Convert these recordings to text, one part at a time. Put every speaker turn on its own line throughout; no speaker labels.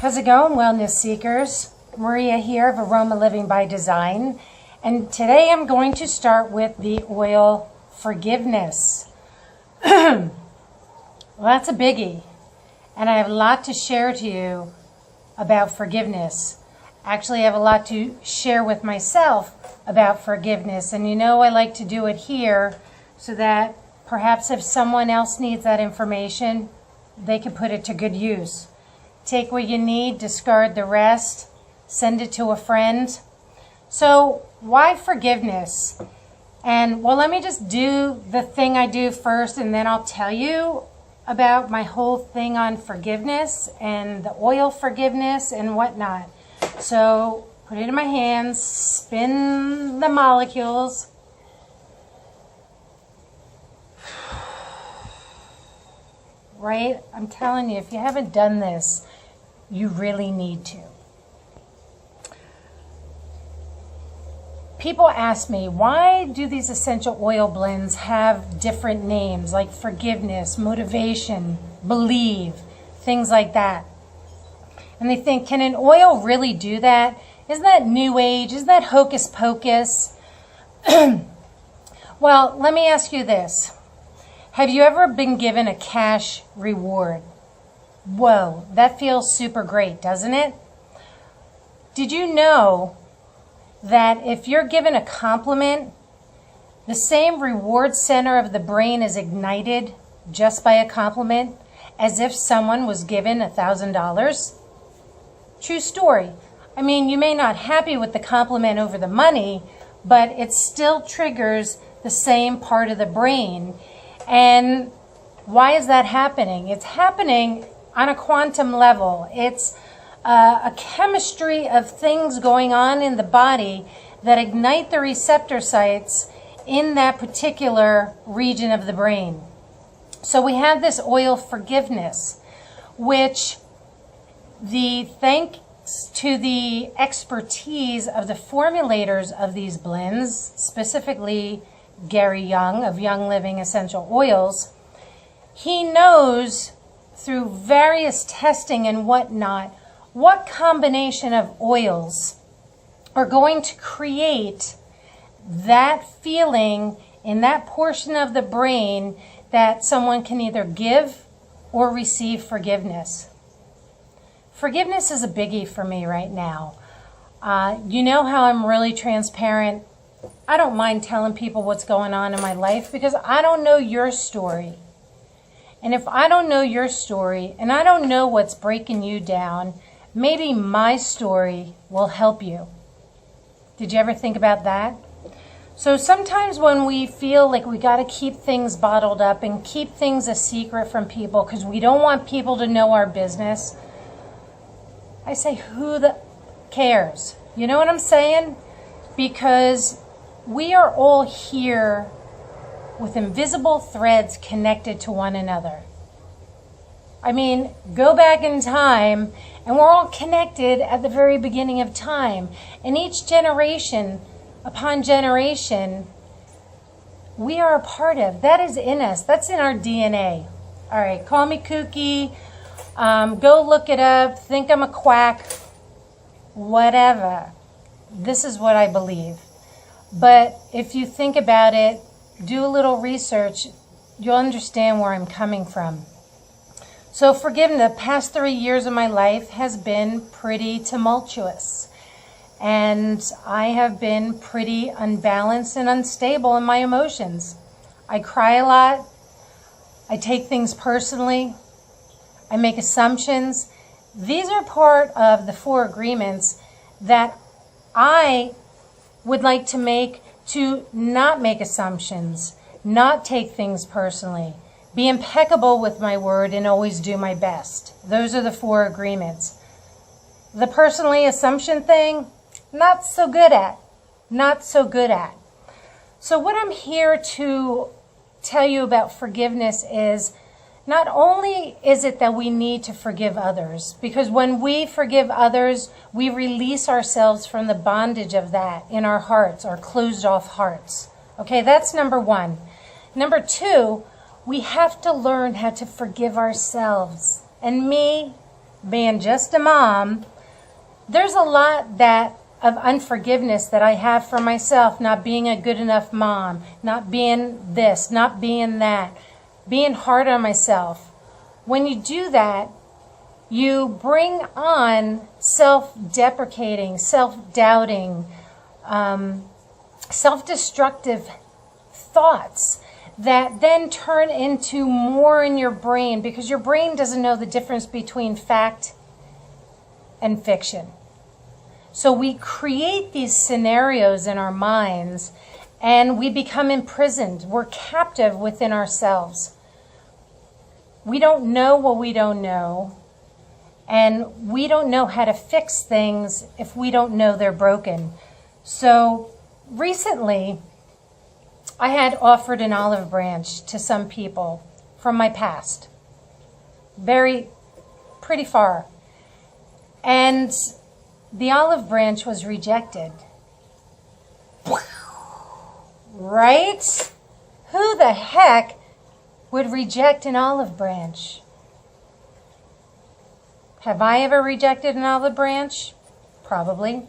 How's it going, wellness seekers? Maria here of Aroma Living by Design. And today I'm going to start with the oil forgiveness. Well, that's a biggie. And I have a lot to share to you about forgiveness. Actually, I have a lot to share with myself about forgiveness. And you know I like to do it here so that perhaps if someone else needs that information, they can put it to good use. Take what you need, discard the rest, send it to a friend. So why forgiveness? And well, let me just do the thing I do first, and then I'll tell you about my whole thing on forgiveness and the oil forgiveness and whatnot. So put it in my hands, spin the molecules. Right? I'm telling you, if you haven't done this, you really need to. People ask me, why do these essential oil blends have different names like forgiveness, motivation, believe, things like that? And they think, can an oil really do that? Isn't that new age? Isn't that hocus pocus? Well, let me ask you this. Have you ever been given a cash reward? Whoa, that feels super great, doesn't it? Did you know that if you're given a compliment, the same reward center of the brain is ignited just by a compliment as if someone was given $1,000? True story. I mean, you may not be happy with the compliment over the money, but it still triggers the same part of the brain. And why is that happening? It's happening on a quantum level. It's a chemistry of things going on in the body that ignite the receptor sites in that particular region of the brain. So we have this oil forgiveness, which thanks to the expertise of the formulators of these blends, specifically Gary Young of Young Living Essential Oils, he knows through various testing and whatnot what combination of oils are going to create that feeling in that portion of the brain that someone can either give or receive forgiveness. Forgiveness is a biggie for me right now. You know how I'm really transparent. I don't mind telling people what's going on in my life because I don't know your story. And if I don't know your story and I don't know what's breaking you down, maybe my story will help you. Did you ever think about that? So sometimes when we feel like we got to keep things bottled up and keep things a secret from people because we don't want people to know our business, I say, who the cares? You know what I'm saying? Because we are all here with invisible threads connected to one another. I mean, go back in time and we're all connected at the very beginning of time. And each generation upon generation, we are a part of. That is in us. That's in our DNA. All right, call me kooky. Go look it up. Think I'm a quack. Whatever. This is what I believe. But if you think about it, do a little research, you'll understand where I'm coming from. So forgiveness, the past 3 years of my life has been pretty tumultuous. And I have been pretty unbalanced and unstable in my emotions. I cry a lot. I take things personally. I make assumptions. These are part of the 4 agreements that I would like to make to not make assumptions, not take things personally, be impeccable with my word, and always do my best. Those are the 4 agreements. The personally assumption thing, not so good at. Not so good at. So what I'm here to tell you about forgiveness is not only is it that we need to forgive others, because when we forgive others, we release ourselves from the bondage of that in our hearts, our closed off hearts. Okay, that's number 1. Number 2, we have to learn how to forgive ourselves. And me, being just a mom, there's a lot of unforgiveness that I have for myself, not being a good enough mom, not being this, not being that, being hard on myself. When you do that, you bring on self-deprecating, self-doubting, self-destructive thoughts that then turn into more in your brain, because your brain doesn't know the difference between fact and fiction. So we create these scenarios in our minds and we become imprisoned. We're captive within ourselves. We don't know what we don't know, and we don't know how to fix things if we don't know they're broken. So recently, I had offered an olive branch to some people from my past, pretty far. And the olive branch was rejected. Right? Who the heck would reject an olive branch? Have I ever rejected an olive branch? Probably.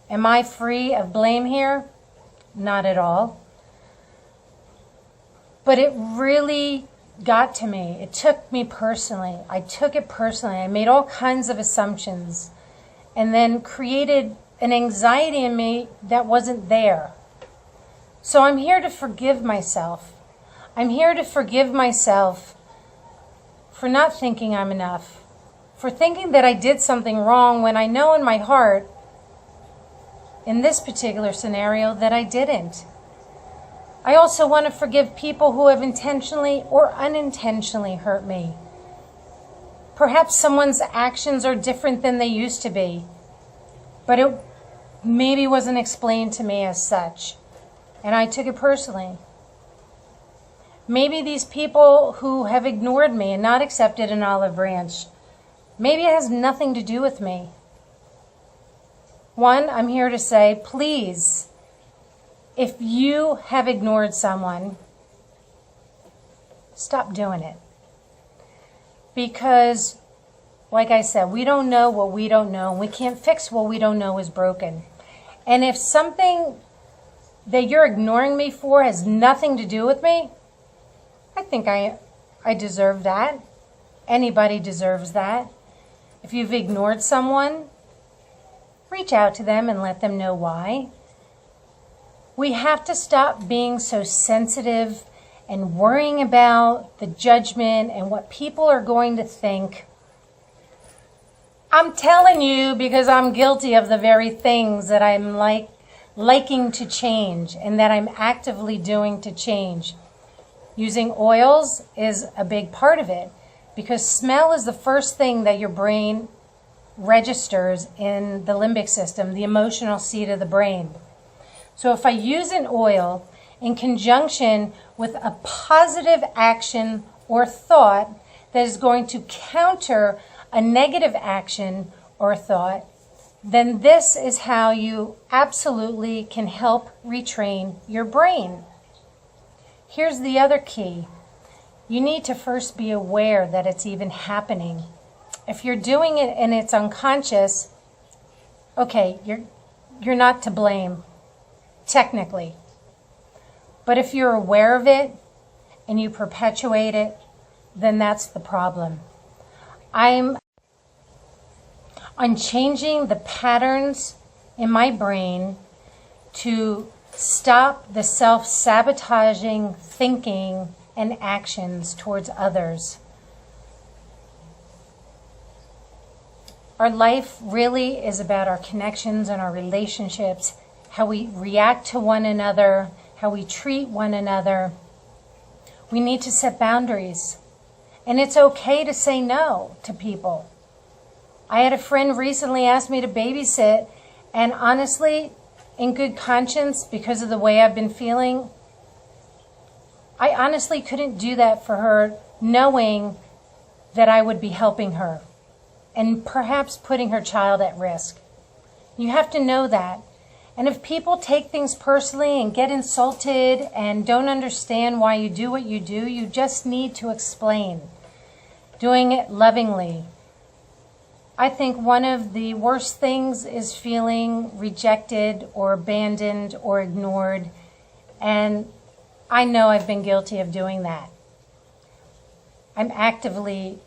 Am I free of blame here? Not at all. But it really got to me. It took me personally. I took it personally. I made all kinds of assumptions and then created an anxiety in me that wasn't there. So I'm here to forgive myself. I'm here to forgive myself for not thinking I'm enough, for thinking that I did something wrong when I know in my heart, in this particular scenario, that I didn't. I also want to forgive people who have intentionally or unintentionally hurt me. Perhaps someone's actions are different than they used to be, but it maybe wasn't explained to me as such, and I took it personally. Maybe these people who have ignored me and not accepted an olive branch, maybe it has nothing to do with me. One, I'm here to say, please, if you have ignored someone, stop doing it. Because, like I said, we don't know what we don't know, and we can't fix what we don't know is broken. And if something that you're ignoring me for has nothing to do with me, I think I deserve that. Anybody deserves that. If you've ignored someone, reach out to them and let them know why. We have to stop being so sensitive and worrying about the judgment and what people are going to think. I'm telling you because I'm guilty of the very things that I'm liking to change and that I'm actively doing to change. Using oils is a big part of it, because smell is the first thing that your brain registers in the limbic system, the emotional seat of the brain. So if I use an oil in conjunction with a positive action or thought that is going to counter a negative action or thought, then this is how you absolutely can help retrain your brain. Here's the other key. You need to first be aware that it's even happening. If you're doing it and it's unconscious, okay, you're not to blame, technically. But if you're aware of it and you perpetuate it, then that's the problem. I'm changing the patterns in my brain to stop the self-sabotaging thinking and actions towards others. Our life really is about our connections and our relationships, how we react to one another, how we treat one another. We need to set boundaries. And it's okay to say no to people. I had a friend recently ask me to babysit, and honestly, in good conscience, because of the way I've been feeling, I honestly couldn't do that for her, knowing that I would be helping her and perhaps putting her child at risk. You have to know that. And if people take things personally and get insulted and don't understand why you do what you do, you just need to explain. Doing it lovingly, I think one of the worst things is feeling rejected or abandoned or ignored. And I know I've been guilty of doing that. I'm actively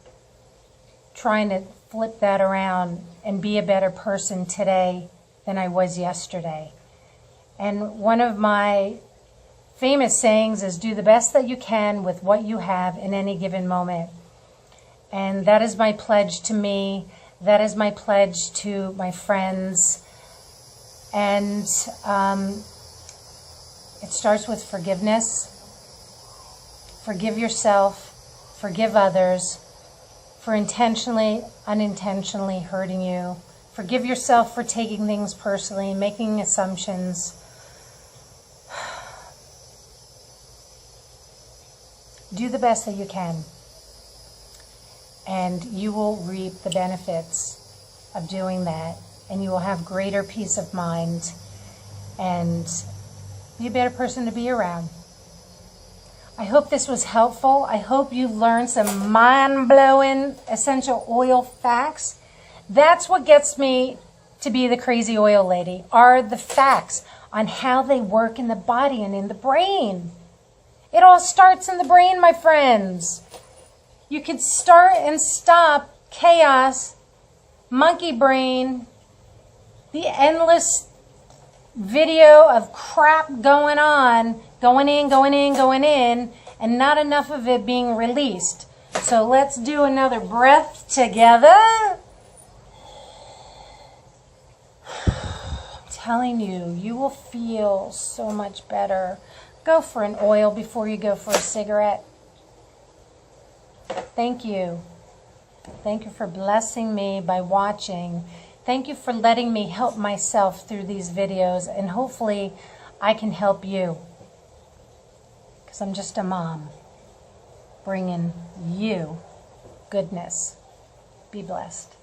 trying to flip that around and be a better person today than I was yesterday. And one of my famous sayings is, do the best that you can with what you have in any given moment. And that is my pledge to me. That is my pledge to my friends. And it starts with forgiveness. Forgive yourself. Forgive others for intentionally, unintentionally hurting you. Forgive yourself for taking things personally, making assumptions. Do the best that you can, and you will reap the benefits of doing that, and you will have greater peace of mind and be a better person to be around. I hope this was helpful. I hope you learned some mind-blowing essential oil facts. That's what gets me to be the crazy oil lady, are the facts on how they work in the body and in the brain. It all starts in the brain, my friends. You could start and stop chaos, monkey brain, the endless video of crap going on, going in, and not enough of it being released. So let's do another breath together. I'm telling you, you will feel so much better. Go for an oil before you go for a cigarette. Thank you. Thank you for blessing me by watching. Thank you for letting me help myself through these videos, and hopefully I can help you. Because I'm just a mom bringing you goodness. Be blessed.